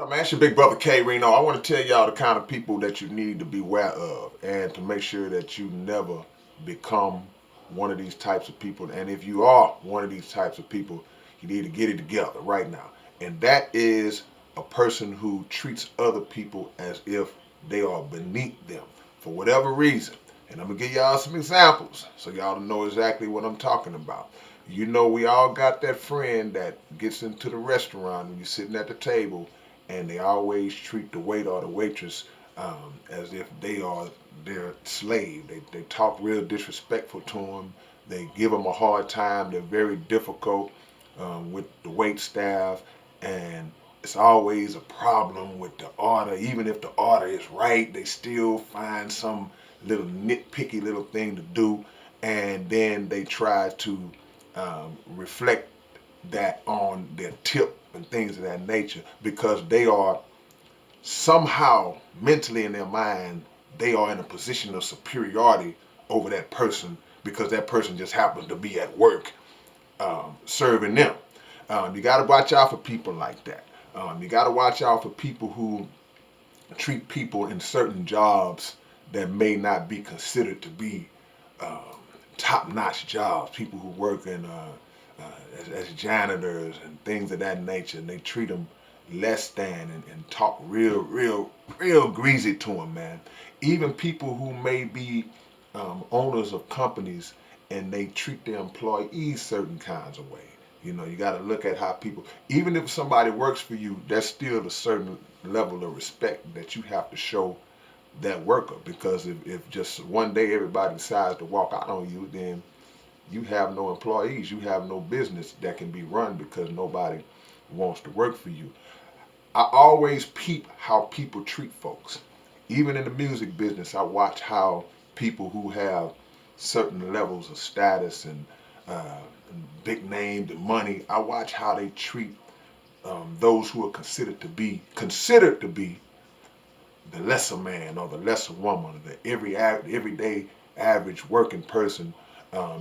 What up, man? It's your big brother K-Rino. I want to tell y'all the kind of people that you need to beware of and to make sure that you never become one of these types of people. And if you are one of these types of people, you need to get it together right now. And that is a person who treats other people as if they are beneath them for whatever reason. And I'm going to give y'all some examples so y'all know exactly what I'm talking about. You know, we all got that friend that gets into the restaurant and you're sitting at the table and they always treat the waiter or the waitress as if they are their slave. They talk real disrespectful to them. They give them a hard time. They're very difficult with the wait staff, and it's always a problem with the order. Even if the order is right, they still find some little nitpicky little thing to do, and then they try to reflect that on their tip and things of that nature because they are somehow mentally in their mind they are in a position of superiority over that person because that person just happens to be at work serving them. You got to watch out for people like that. You got to watch out for people who treat people in certain jobs that may not be considered to be um, top-notch jobs. People who work in as janitors and things of that nature, and they treat them less than and talk real greasy to them, man. Even people who may be owners of companies and they treat their employees certain kinds of way. You know, you got to look at how people, even if somebody works for you, there's still a certain level of respect that you have to show that worker because if just one day everybody decides to walk out on you, then you have no employees, you have no business that can be run because nobody wants to work for you. I always peep how people treat folks. Even in the music business, I watch how people who have certain levels of status and big names and money, I watch how they treat those who are considered to be the lesser man or the lesser woman, the everyday average working person,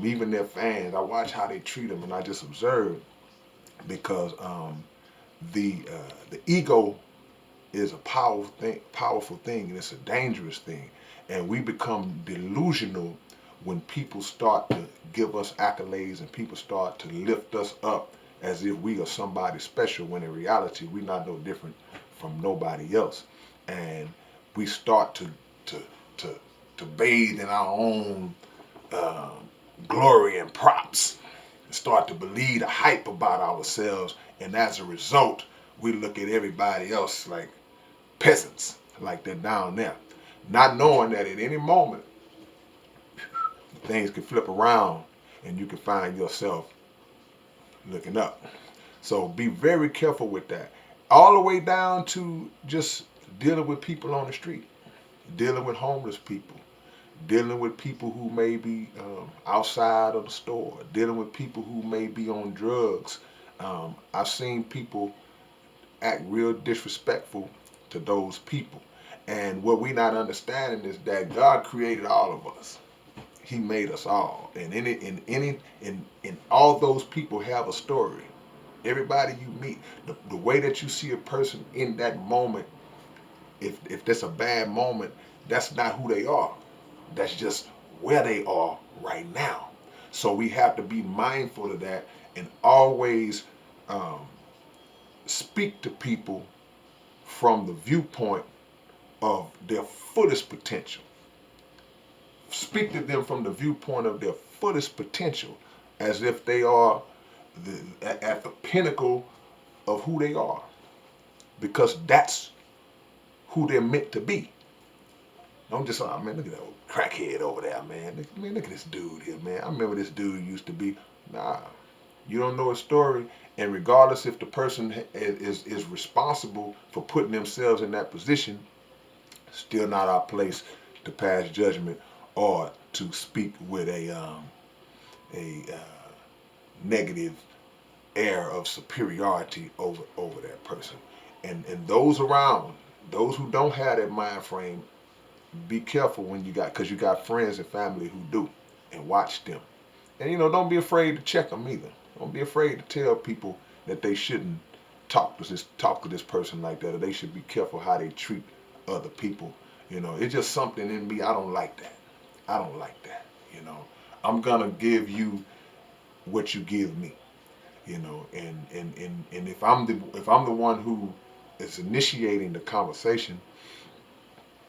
even their fans. I watch how they treat them, and I just observe because the ego is a powerful thing, and it's a dangerous thing, and we become delusional when people start to give us accolades and people start to lift us up as if we are somebody special when in reality we're not no different from nobody else, and we start to to to bathe in our own uh, glory and props, and start to believe the hype about ourselves, and as a result we look at everybody else like peasants, like they're down there, not knowing that at any moment things can flip around and you can find yourself looking up. So be very careful with that. All the way down to just dealing with people on the street, dealing with homeless people, dealing with people who may be outside of the store, dealing with people who may be on drugs. I've seen people act real disrespectful to those people. And what we not understanding is that God created all of us. He made us all, and in all those people have a story. Everybody you meet, the way that you see a person in that moment, if that's a bad moment, that's not who they are. That's just where they are right now. So we have to be mindful of that and always um, speak to people from the viewpoint of their fullest potential. Speak to them from the viewpoint of their fullest potential as if they are at the pinnacle of who they are because that's who they're meant to be. Don't just, oh man, look at that old crackhead over there, man. Look at this dude here, man. I remember this dude used to be. Nah, you don't know his story, and regardless if the person is responsible for putting themselves in that position, still not our place to pass judgment or to speak with a negative air of superiority over that person. And those around, those who don't have that mind frame, be careful when because you got friends and family who do, and watch them. And don't be afraid to check them either. Don't be afraid to tell people that they shouldn't talk to this person like that, or they should be careful how they treat other people. It's just something in me. I don't like that. I don't like that. I'm gonna give you what you give me. And if I'm the one who is initiating the conversation,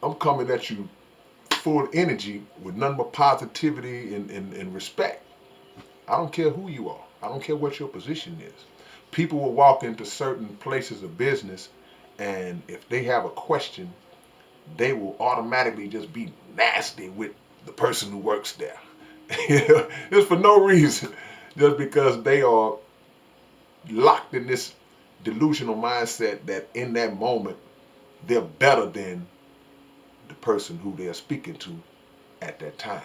I'm coming at you full energy with nothing but positivity and respect. I don't care who you are. I don't care what your position is. People will walk into certain places of business, and if they have a question, they will automatically just be nasty with the person who works there. It's for no reason, just because they are locked in this delusional mindset that in that moment they're better than the person who they're speaking to at that time.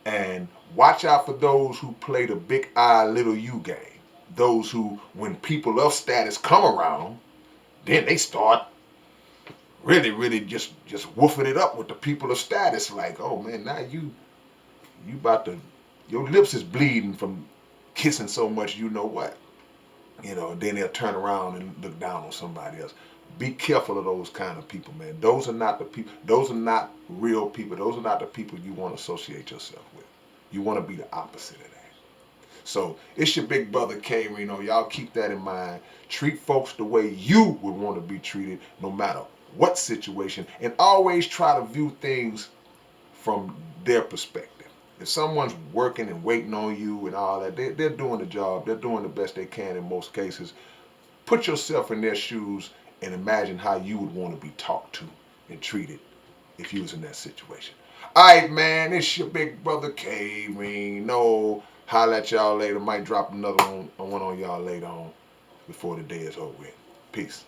And watch out for those who play the big I, little you game. Those who, when people of status come around, then they start really, really just woofing it up with the people of status. Like, oh man, now you about to, your lips is bleeding from kissing so much. You know what? Then they'll turn around and look down on somebody else. Be careful of those kind of people, man. Those are not the people. Those are not real people. Those are not the people you want to associate yourself with. You want to be the opposite of that. So it's your big brother K-Rino. Y'all keep that in mind. Treat folks the way you would want to be treated, no matter what situation, and always try to view things from their perspective. If someone's working and waiting on you and all that, they're doing the job. They're doing the best they can in most cases. Put yourself in their shoes and imagine how you would want to be talked to and treated if you was in that situation. All right, man, it's your big brother K-Rino. Holla at y'all later. Might drop another one on y'all later on before the day is over with. Peace.